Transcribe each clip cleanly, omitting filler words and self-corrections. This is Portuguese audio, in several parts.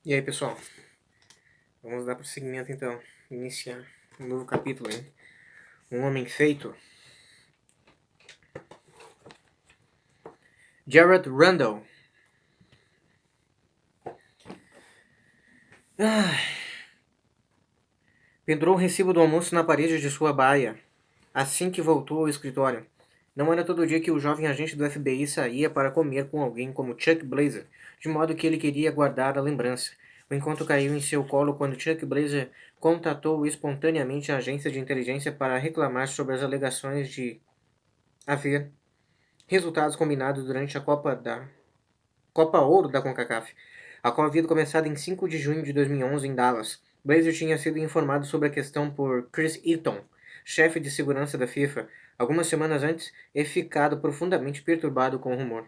E aí, pessoal? Vamos dar prosseguimento então. Iniciar um novo capítulo, hein? Um Homem Feito. Jared Randall. Pendurou o recibo do almoço na parede de sua baia, assim que voltou ao escritório. Não era todo dia que o jovem agente do FBI saía para comer com alguém como Chuck Blazer, de modo que ele queria guardar a lembrança. O encontro caiu em seu colo quando Chuck Blazer contatou espontaneamente a agência de inteligência para reclamar sobre as alegações de haver resultados combinados durante a Copa Ouro da CONCACAF, a qual havia começado em 5 de junho de 2011 em Dallas. Blazer tinha sido informado sobre a questão por Chris Eaton, chefe de segurança da FIFA, algumas semanas antes, e ficado profundamente perturbado com o rumor.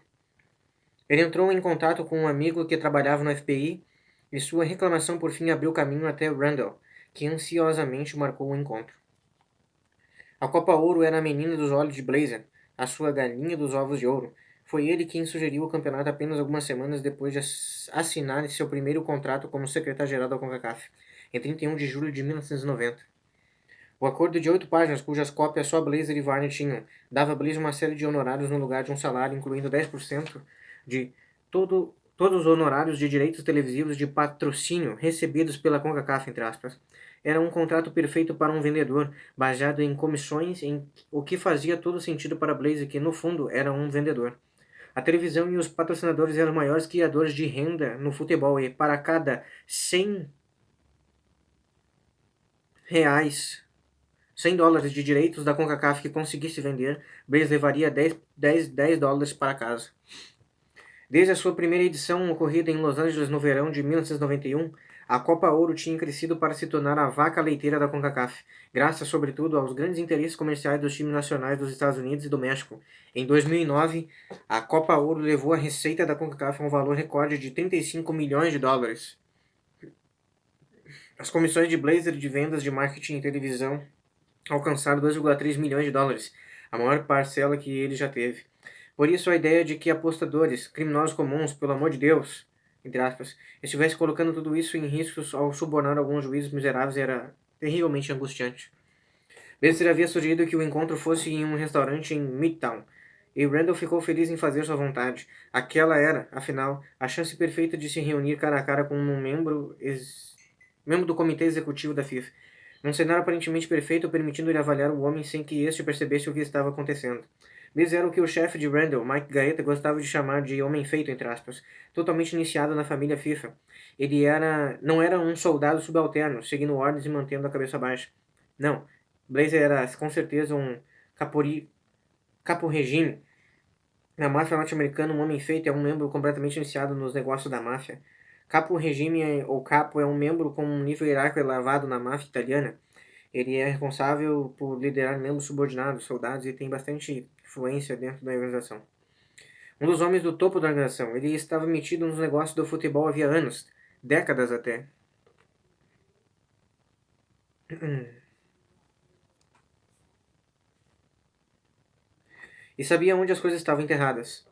Ele entrou em contato com um amigo que trabalhava no FBI e sua reclamação por fim abriu caminho até Randall, que ansiosamente marcou o encontro. A Copa Ouro era a menina dos olhos de Blazer, a sua galinha dos ovos de ouro. Foi ele quem sugeriu o campeonato apenas algumas semanas depois de assinar seu primeiro contrato como secretário-geral da CONCACAF, em 31 de julho de 1990. O acordo de 8 páginas, cujas cópias só Blazer e Varney tinham, dava a Blazer uma série de honorários no lugar de um salário, incluindo 10% de todos os honorários de direitos televisivos de patrocínio recebidos pela CONCACAF, entre aspas. Era um contrato perfeito para um vendedor, baseado em comissões, o que fazia todo sentido para Blazer, que no fundo era um vendedor. A televisão e os patrocinadores eram os maiores criadores de renda no futebol, e para cada 100 reais, $100 de direitos da CONCACAF que conseguisse vender, Blazer levaria 10 dólares para casa. Desde a sua primeira edição, ocorrida em Los Angeles no verão de 1991, a Copa Ouro tinha crescido para se tornar a vaca leiteira da CONCACAF, graças sobretudo aos grandes interesses comerciais dos times nacionais dos Estados Unidos e do México. Em 2009, a Copa Ouro levou a receita da CONCACAF a um valor recorde de $35 milhões. As comissões de Blazer de vendas de marketing e televisão alcançaram $2,3 milhões, a maior parcela que ele já teve. Por isso, a ideia de que apostadores, criminosos comuns, pelo amor de Deus, entre aspas, estivesse colocando tudo isso em risco ao subornar alguns juízes miseráveis era terrivelmente angustiante. Blazer havia sugerido que o encontro fosse em um restaurante em Midtown, e Randall ficou feliz em fazer sua vontade. Aquela era, afinal, a chance perfeita de se reunir cara a cara com um membro do comitê executivo da FIFA. Um cenário aparentemente perfeito, permitindo-lhe avaliar o homem sem que este percebesse o que estava acontecendo. Biz era o que o chefe de Randall, Mike Gaeta, gostava de chamar de homem feito, entre aspas, totalmente iniciado na família FIFA. Ele não era um soldado subalterno, seguindo ordens e mantendo a cabeça baixa. Não, Blazer era com certeza um capo regime. Na máfia norte-americana, um homem feito é um membro completamente iniciado nos negócios da máfia. Capo regime ou capo é um membro com um nível hierárquico elevado na máfia italiana. Ele é responsável por liderar membros subordinados, soldados, e tem bastante influência dentro da organização. Um dos homens do topo da organização, ele estava metido nos negócios do futebol havia anos, décadas até. E sabia onde as coisas estavam enterradas.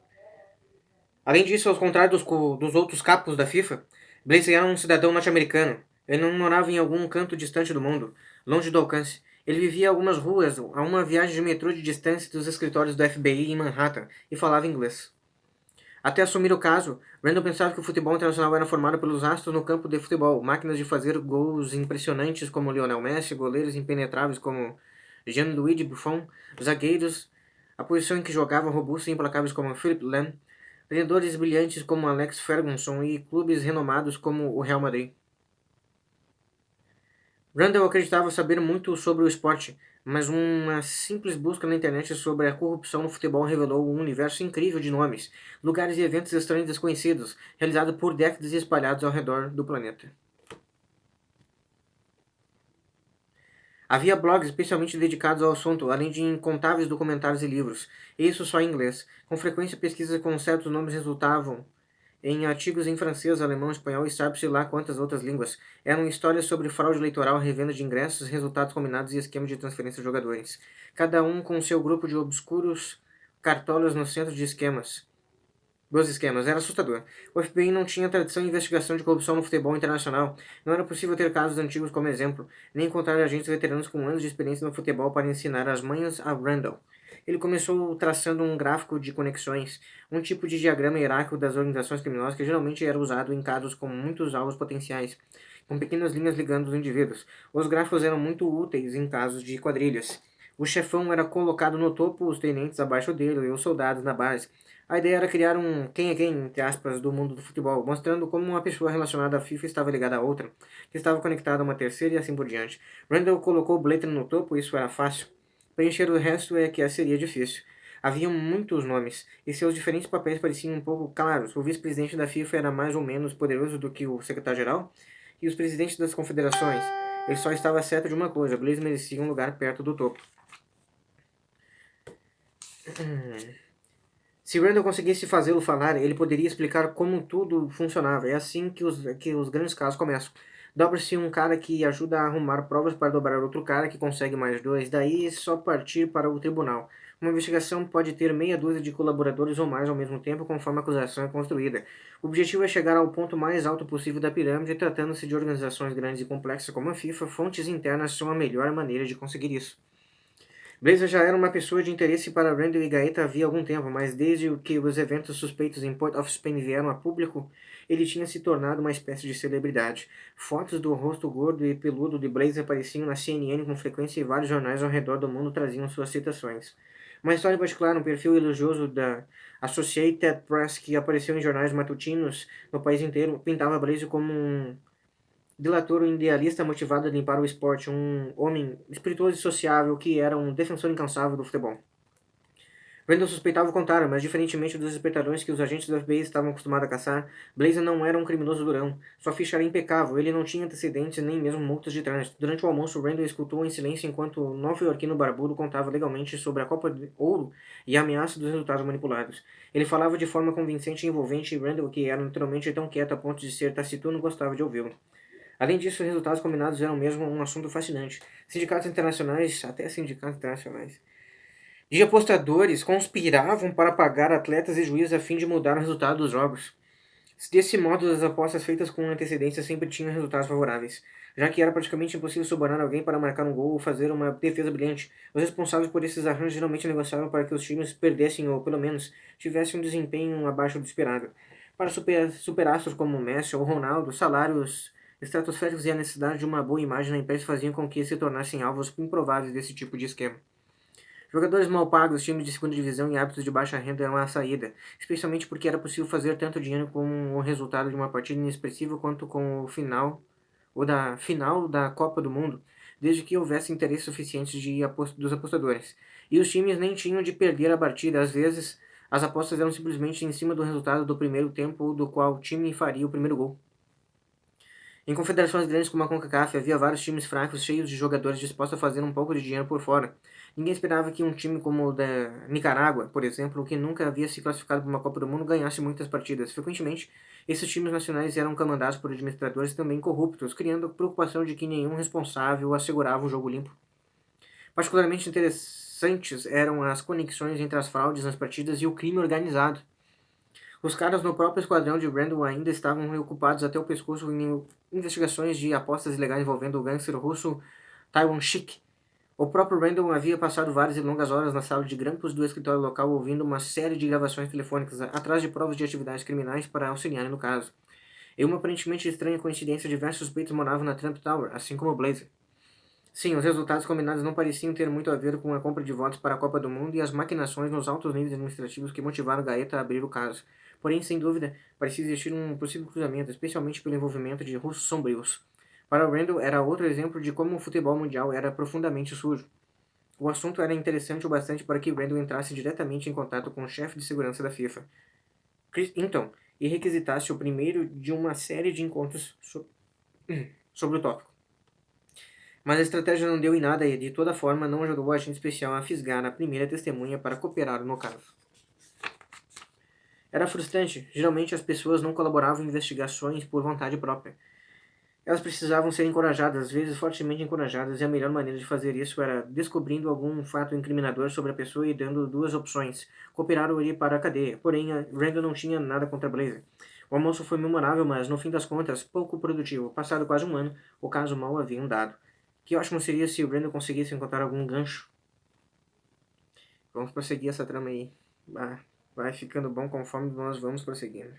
Além disso, ao contrário dos outros capos da FIFA, Blazer era um cidadão norte-americano. Ele não morava em algum canto distante do mundo, longe do alcance. Ele vivia algumas ruas, a uma viagem de metrô de distância dos escritórios do FBI em Manhattan, e falava inglês. Até assumir o caso, Randall pensava que o futebol internacional era formado pelos astros no campo de futebol, máquinas de fazer gols impressionantes como Lionel Messi, goleiros impenetráveis como Gianluigi Buffon, zagueiros, a posição em que jogavam robustos e implacáveis como Philip Lahm, treinadores brilhantes como Alex Ferguson e clubes renomados como o Real Madrid. Randall acreditava saber muito sobre o esporte, mas uma simples busca na internet sobre a corrupção no futebol revelou um universo incrível de nomes, lugares e eventos estranhos desconhecidos, realizados por décadas e espalhados ao redor do planeta. Havia blogs especialmente dedicados ao assunto, além de incontáveis documentários e livros, e isso só em inglês. Com frequência, pesquisas com certos nomes resultavam em artigos em francês, alemão, espanhol e sabe-se lá quantas outras línguas. Eram histórias sobre fraude eleitoral, revenda de ingressos, resultados combinados e esquemas de transferência de jogadores. Cada um com seu grupo de obscuros cartolas no centro de esquemas. dos esquemas. Era assustador. O FBI não tinha tradição em investigação de corrupção no futebol internacional. Não era possível ter casos antigos como exemplo, nem encontrar agentes veteranos com anos de experiência no futebol para ensinar as manhas a Randall. Ele começou traçando um gráfico de conexões, um tipo de diagrama hierárquico das organizações criminosas que geralmente era usado em casos com muitos alvos potenciais, com pequenas linhas ligando os indivíduos. Os gráficos eram muito úteis em casos de quadrilhas. O chefão era colocado no topo, os tenentes abaixo dele e os soldados na base. A ideia era criar um quem é quem, entre aspas, do mundo do futebol, mostrando como uma pessoa relacionada à FIFA estava ligada a outra, que estava conectada a uma terceira e assim por diante. Randall colocou Blatter no topo, isso era fácil. Preencher o resto é que seria difícil. Haviam muitos nomes, e seus diferentes papéis pareciam um pouco claros. O vice-presidente da FIFA era mais ou menos poderoso do que o secretário-geral, e os presidentes das confederações. Ele só estava certo de uma coisa: Blaze merecia um lugar perto do topo. Se Randall conseguisse fazê-lo falar, ele poderia explicar como tudo funcionava. É assim que os grandes casos começam. Dobra-se um cara que ajuda a arrumar provas para dobrar outro cara que consegue mais dois, daí só partir para o tribunal. Uma investigação pode ter meia dúzia de colaboradores ou mais ao mesmo tempo, conforme a acusação é construída. O objetivo é chegar ao ponto mais alto possível da pirâmide, tratando-se de organizações grandes e complexas como a FIFA, fontes internas são a melhor maneira de conseguir isso. Blazer já era uma pessoa de interesse para Randall e Gaeta havia algum tempo, mas desde que os eventos suspeitos em Port of Spain vieram a público, ele tinha se tornado uma espécie de celebridade. Fotos do rosto gordo e peludo de Blazer apareciam na CNN com frequência e vários jornais ao redor do mundo traziam suas citações. Uma história particular, um perfil elogioso da Associated Press que apareceu em jornais matutinos no país inteiro, pintava Blazer como um delator, um idealista motivado a limpar o esporte, um homem espirituoso e sociável que era um defensor incansável do futebol. Randall suspeitava o contrário, mas diferentemente dos espectadores que os agentes do FBI estavam acostumados a caçar, Blazer não era um criminoso durão. Sua ficha era impecável, ele não tinha antecedentes nem mesmo multas de trânsito. Durante o almoço, Randall escutou em silêncio enquanto o nova-iorquino barbudo contava legalmente sobre a Copa de Ouro e a ameaça dos resultados manipulados. Ele falava de forma convincente e envolvente e Randall, que era naturalmente tão quieto a ponto de ser taciturno, gostava de ouvi-lo. Além disso, os resultados combinados eram mesmo um assunto fascinante. Sindicatos internacionais, até sindicatos internacionais, de apostadores conspiravam para pagar atletas e juízes a fim de mudar o resultado dos jogos. Desse modo, as apostas feitas com antecedência sempre tinham resultados favoráveis, já que era praticamente impossível subornar alguém para marcar um gol ou fazer uma defesa brilhante. Os responsáveis por esses arranjos geralmente negociavam para que os times perdessem ou, pelo menos, tivessem um desempenho abaixo do esperado. Para superastros como Messi ou Ronaldo, salários estratosféricos e a necessidade de uma boa imagem na imprensa faziam com que se tornassem alvos improváveis desse tipo de esquema. Jogadores mal pagos, times de segunda divisão e hábitos de baixa renda eram a saída, especialmente porque era possível fazer tanto dinheiro com o resultado de uma partida inexpressiva quanto com o final da Copa do Mundo, desde que houvesse interesses suficientes dos apostadores. E os times nem tinham de perder a partida, às vezes as apostas eram simplesmente em cima do resultado do primeiro tempo do qual o time faria o primeiro gol. Em confederações grandes como a CONCACAF, havia vários times fracos, cheios de jogadores dispostos a fazer um pouco de dinheiro por fora. Ninguém esperava que um time como o da Nicarágua, por exemplo, que nunca havia se classificado para uma Copa do Mundo, ganhasse muitas partidas. Frequentemente, esses times nacionais eram comandados por administradores também corruptos, criando a preocupação de que nenhum responsável assegurava um jogo limpo. Particularmente interessantes eram as conexões entre as fraudes nas partidas e o crime organizado. Os caras no próprio esquadrão de Randall ainda estavam ocupados até o pescoço em investigações de apostas ilegais envolvendo o gangster russo Taiwan Shik. O próprio Randall havia passado várias e longas horas na sala de grampos do escritório local ouvindo uma série de gravações telefônicas atrás de provas de atividades criminais para auxiliarem no caso. Em uma aparentemente estranha coincidência, diversos suspeitos moravam na Trump Tower, assim como Blazer. Sim, os resultados combinados não pareciam ter muito a ver com a compra de votos para a Copa do Mundo e as maquinações nos altos níveis administrativos que motivaram Gaeta a abrir o caso. Porém, sem dúvida, parecia existir um possível cruzamento, especialmente pelo envolvimento de russos sombrios. Para Randall, era outro exemplo de como o futebol mundial era profundamente sujo. O assunto era interessante o bastante para que Randall entrasse diretamente em contato com o chefe de segurança da FIFA, Chris Hinton, e requisitasse o primeiro de uma série de encontros sobre o tópico. Mas a estratégia não deu em nada e, de toda forma, não ajudou o agente especial a fisgar a primeira testemunha para cooperar no caso. Era frustrante. Geralmente as pessoas não colaboravam em investigações por vontade própria. Elas precisavam ser encorajadas, às vezes fortemente encorajadas, e a melhor maneira de fazer isso era descobrindo algum fato incriminador sobre a pessoa e dando duas opções: cooperar ou ir para a cadeia. Porém, Randall não tinha nada contra Blazer. O almoço foi memorável, mas, no fim das contas, pouco produtivo. Passado quase um ano, o caso mal havia andado. Que ótimo seria se o Randall conseguisse encontrar algum gancho. Vamos prosseguir essa trama aí. Vai ficando bom conforme nós vamos prosseguindo.